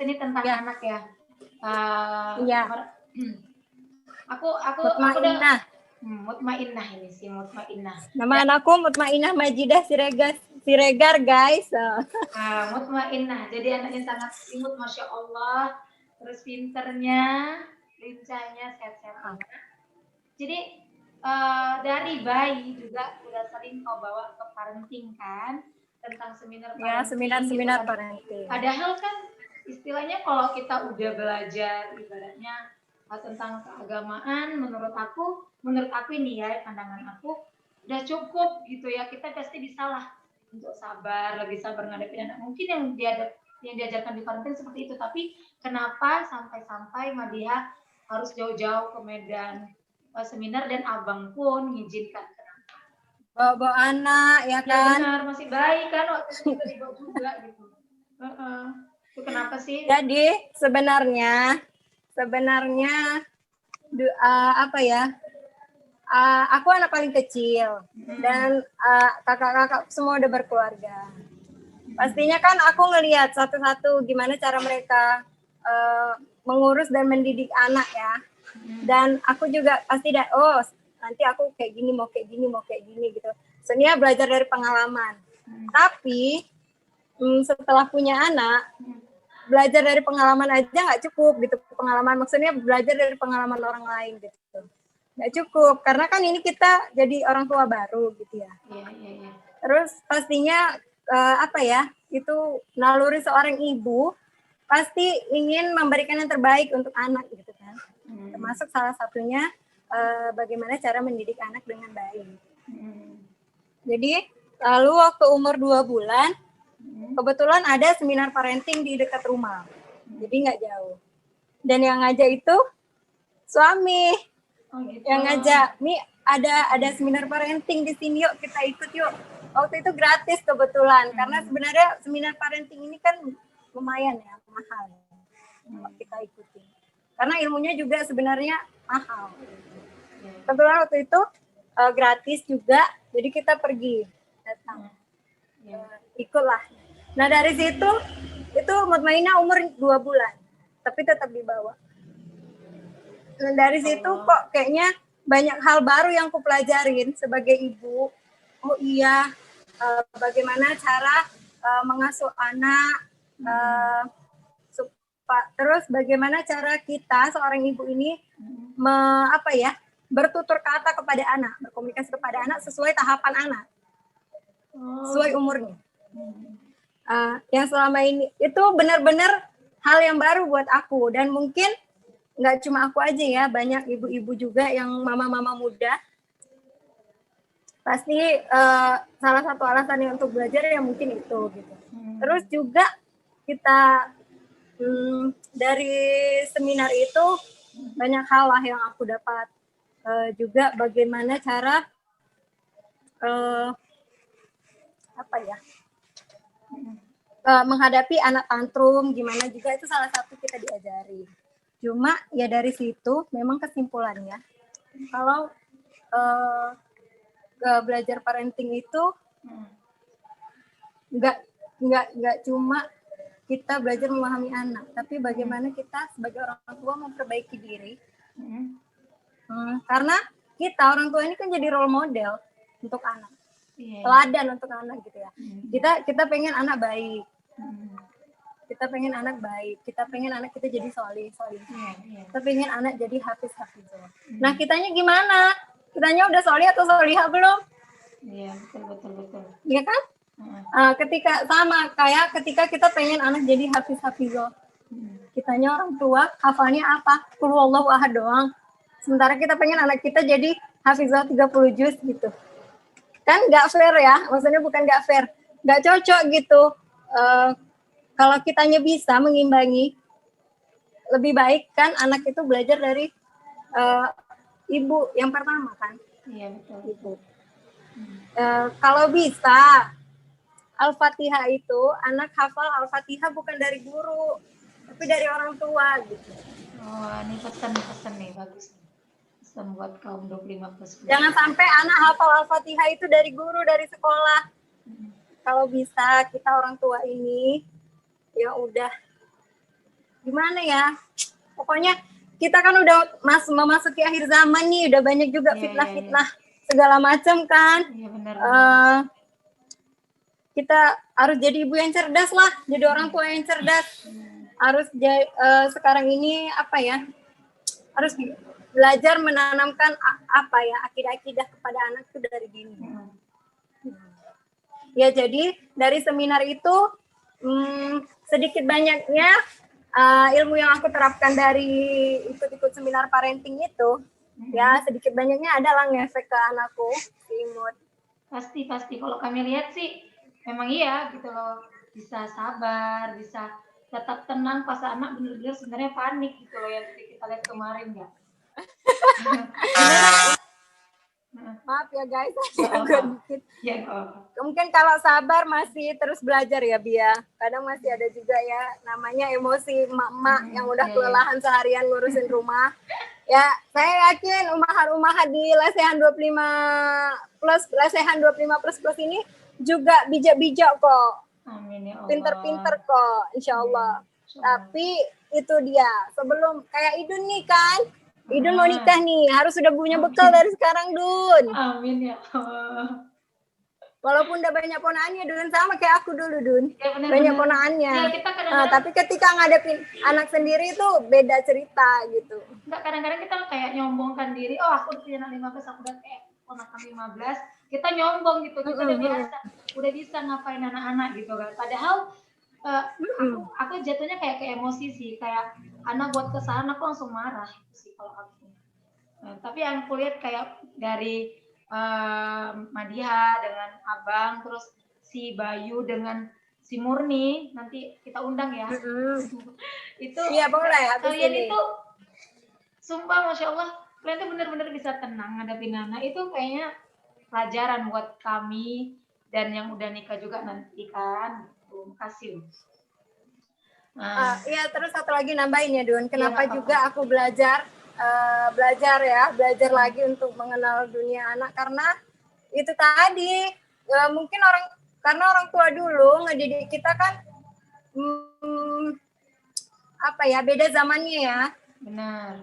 ini tentang Ya. anak ya. Iya. Aku Mutmainnah. Mutmainnah ini sih, Mutmainnah. Nama anakku Mutmainnah Majidah Siregar, guys. Mutmainnah. Jadi anaknya sangat imut, masya Allah. Terus pinternya, lincahnya, sehat-sehat. Jadi dari bayi juga udah sering kau bawa ke parenting kan, tentang seminar parenting. Ya, seminar-seminar gitu kan. parenting. Padahal kan istilahnya kalau kita udah belajar ibaratnya tentang keagamaan, menurut aku ini ya, pandangan aku udah cukup gitu ya. Kita pasti bisa lah untuk sabar, lebih sabar menghadapi anak. Mungkin yang diajarkan di parenting seperti itu, tapi kenapa sampai Madiha harus jauh-jauh ke Medan seminar, dan abang pun mengizinkan. Bawa anak ya kan? Ya benar, masih baik kan waktu itu juga dibawa juga gitu. Itu kenapa sih? Jadi sebenarnya apa ya? Aku anak paling kecil dan kakak-kakak semua udah berkeluarga. Pastinya kan aku ngelihat satu-satu gimana cara mereka mengurus dan mendidik anak ya. Dan aku juga pasti nanti aku kayak gini, mau kayak gini gitu. Sebenarnya belajar dari pengalaman. Tapi setelah punya anak, belajar dari pengalaman aja nggak cukup gitu. Pengalaman maksudnya belajar dari pengalaman orang lain gitu. Nggak cukup, karena kan ini kita jadi orang tua baru gitu ya. Iya. Terus pastinya itu naluri seorang ibu pasti ingin memberikan yang terbaik untuk anak gitu kan. Termasuk salah satunya bagaimana cara mendidik anak dengan baik. Jadi lalu waktu umur 2 bulan, kebetulan ada seminar parenting di dekat rumah. Jadi nggak jauh. Dan yang ngajak itu suami. Gitu. Yang ngajak, nih ada seminar parenting di sini, yuk kita ikut yuk. Waktu itu gratis kebetulan, karena sebenarnya seminar parenting ini kan lumayan ya, mahal ya, kita ikutin. Karena ilmunya juga sebenarnya mahal. Kebetulan waktu itu gratis juga, jadi kita pergi datang, ikutlah. Nah dari situ itu Mutmainnah umur 2 bulan, tapi tetap dibawa. Dan dari situ kok kayaknya banyak hal baru yang aku pelajarin sebagai ibu. Oh iya, bagaimana cara mengasuh anak, terus bagaimana cara kita seorang ibu ini bertutur kata kepada anak, berkomunikasi kepada anak sesuai tahapan anak, sesuai umurnya. Yang selama ini itu benar-benar hal yang baru buat aku, dan mungkin nggak cuma aku aja ya, banyak ibu-ibu juga yang mama-mama muda. Pasti salah satu alasannya untuk belajar ya mungkin itu gitu. Terus juga kita dari seminar itu banyak hal lah yang aku dapat. Juga bagaimana cara menghadapi anak tantrum, gimana juga itu salah satu kita diajari. Cuma ya dari situ memang kesimpulannya kalau belajar parenting itu nggak cuma kita belajar memahami anak, tapi bagaimana kita sebagai orang tua memperbaiki diri. Karena kita orang tua ini kan jadi role model untuk anak, teladan untuk anak gitu ya. Kita pengen anak baik. Kita pengen anak baik, kita pengen anak kita jadi solih. Kita pengen anak jadi hafiz-hafizah. Nah, kitanya gimana? Kitanya udah solih atau solihah belum? Iya, betul. Iya kan? Ketika kita pengen anak jadi hafiz-hafizah. Kitanya orang tua, hafalnya apa? Qul huwallahu ahad doang. Sementara kita pengen anak kita jadi hafizah 30 juz gitu. Kan nggak fair ya, maksudnya bukan nggak fair. Nggak cocok gitu. Kalau kitanya bisa mengimbangi, lebih baik kan anak itu belajar dari ibu yang pertama kan. Iya, betul. Gitu. Kalau bisa, Al-Fatihah itu anak hafal Al-Fatihah bukan dari guru, tapi dari orang tua gitu. Oh, ini pesan nih, bagus. Pesan buat kaum 25+. Jangan sampai anak hafal Al-Fatihah itu dari guru, dari sekolah. Kalau bisa kita orang tua ini ya udah gimana ya? Pokoknya kita kan udah memasuki akhir zaman nih, udah banyak juga fitnah-fitnah segala macam kan. Iya benar. Kita harus jadi ibu yang cerdas lah, jadi orang tua yang cerdas. Harus sekarang ini apa ya? Harus belajar menanamkan apa ya, akidah-akidah kepada anak itu dari dini. Ya, jadi dari seminar itu sedikit banyaknya ilmu yang aku terapkan dari ikut-ikut seminar parenting itu, ya sedikit banyaknya adalah ngefek ke anakku, si Imut. Pasti kalau kami lihat sih memang iya gitu loh, bisa sabar, bisa tetap tenang pas anak benar-benar sebenarnya panik gitu loh yang kita lihat kemarin ya. Maaf ya guys, dikit. Ya, mungkin kalau sabar masih terus belajar ya Bia. Kadang masih ada juga ya namanya emosi emak-emak yang udah kelelahan seharian ngurusin rumah. Ya, saya yakin umahat-umahat di lesehan 25 plus ini juga bijak-bijak kok. Amin ya Allah. Pinter-pinter kok, insya Allah. Tapi itu dia, sebelum kayak Idun nih kan, Idun mau nikah nih, harus sudah punya bekal dari sekarang, Dun. Amin ya Allah. Walaupun udah banyak ponaannya, Dun, sama kayak aku dulu, Dun. Ya, banyak ponaannya. Ya, tapi ketika ngadepin anak sendiri itu beda cerita gitu. Enggak, kadang-kadang kita kayak nyombongkan diri, oh aku punya anak 15, aku udah kayak ponakan 15, kita nyombong gitu, kita udah biasa, udah bisa ngapain anak-anak gitu kan. Padahal aku jatuhnya kayak ke emosi sih, kayak anak buat kesalahan aku langsung marah sih kalau aku. Tapi yang aku lihat kayak dari Madiha dengan Abang, terus si Bayu dengan si Murni, nanti kita undang ya. Itu iya boleh. Kalian ini. Itu sumpah Masya Allah, kalian tuh benar-benar bisa tenang ngadepin anak. Itu kayaknya pelajaran buat kami dan yang udah nikah juga nanti kan. Terima kasih. Iya, terus satu lagi nambahin ya Dun, kenapa juga aku belajar lagi untuk mengenal dunia anak, karena itu tadi mungkin karena orang tua dulu ngedidik kita kan apa ya, beda zamannya ya. Benar.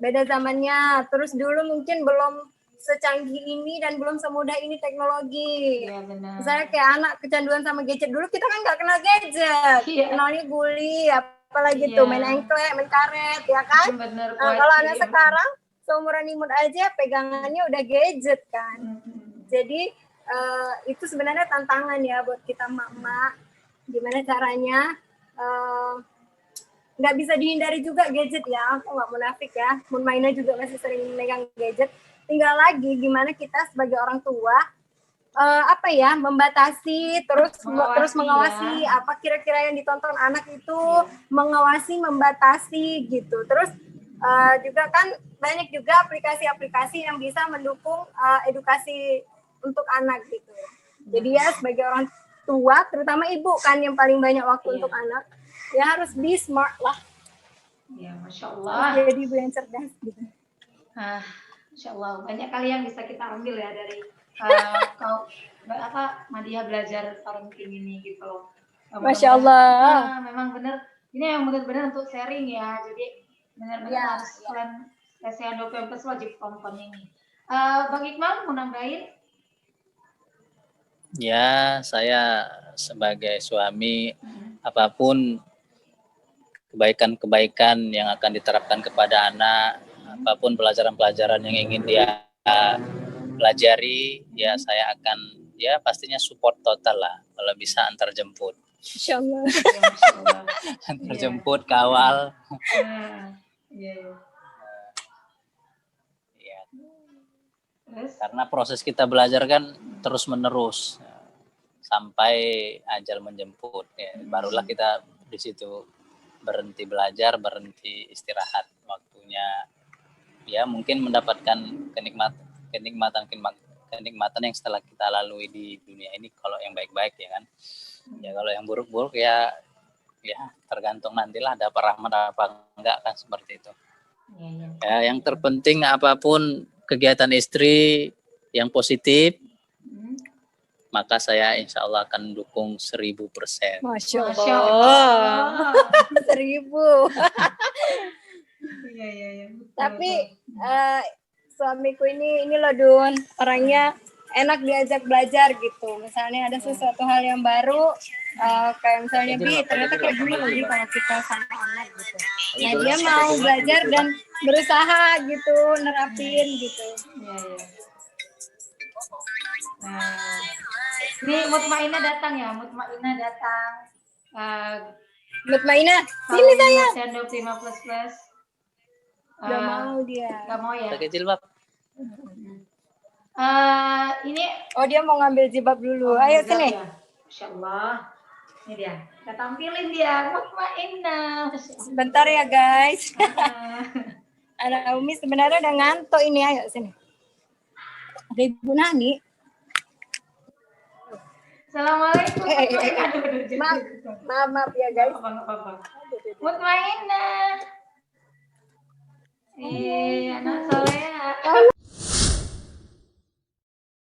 Beda zamannya, terus dulu mungkin belum secanggih ini dan belum semudah ini teknologi. Iya benar. Misalnya kayak anak kecanduan sama gadget, dulu kita kan nggak kenal gadget, kenalnya guli, apalagi tuh main engklek, main karet, ya kan? Bener, kalau anak sekarang seumuran Imut aja pegangannya udah gadget kan. Jadi itu sebenarnya tantangan ya buat kita mak-mak, gimana caranya nggak bisa dihindari juga gadget ya, aku nggak munafik ya, Mun Maina juga masih sering megang gadget. Tinggal lagi gimana kita sebagai orang tua apa ya, membatasi, terus mengawasi ya. Apa kira-kira yang ditonton anak itu, mengawasi, membatasi gitu. Terus juga kan banyak juga aplikasi-aplikasi yang bisa mendukung edukasi untuk anak gitu. Jadi ya sebagai orang tua, terutama ibu kan yang paling banyak waktu untuk anak, ya harus be smart lah. Ya, Masya Allah. Jadi ibu yang cerdas gitu. Masya Allah, banyak kali yang bisa kita ambil ya dari Madiha belajar parenting ini gitu loh. Masya Allah. Memang benar, ini yang benar-benar untuk sharing ya. Jadi benar-benar harus kalian lesehan 20 plus wajib tonton ini. Bang Iqbal mau nambahin? Ya, saya sebagai suami, apapun kebaikan-kebaikan yang akan diterapkan kepada anak, apapun pelajaran-pelajaran yang ingin dia pelajari, ya saya akan ya pastinya support total lah, kalau bisa antar jemput. Insya Allah. Antar jemput, kawal. Karena proses kita belajar kan terus menerus sampai ajal menjemput. Ya, barulah kita di situ berhenti belajar, berhenti istirahat, waktunya ya mungkin mendapatkan kenikmatan yang setelah kita lalui di dunia ini, kalau yang baik-baik ya kan. Ya kalau yang buruk-buruk ya tergantung nantilah dapat rahmat apa enggak kan, seperti itu. Ya, yang terpenting apapun kegiatan istri yang positif, maka saya insya Allah akan dukung 1000%. Masya Masya Allah. 1000. Iya. Tapi suamiku ini loh Dun, orangnya enak diajak belajar gitu. Misalnya ada sesuatu hal yang baru, kayak misalnya ternyata kayak gini loh kalau kita sama anak gitu. Nah dia mau belajar dan berusaha gitu, nerapin gitu. Iya. Nah, ini Mutmainah datang ya, Mutmainah datang. Mutmainah, sini saya. Sendok 5++. Gak mau dia. Gak mau ya. Pakai jilbab. Ini dia mau ngambil jilbab dulu. Ayo sini. Ya. Masya Allah. Ini dia. Kita tampilin dia. Mutmainah. Bentar ya guys. Anak Umi sebenarnya udah ngantuk ini. Ayo sini. Ada Ibu Nani. Assalamualaikum. Maaf ya guys. Apa. Mutmainah. Anak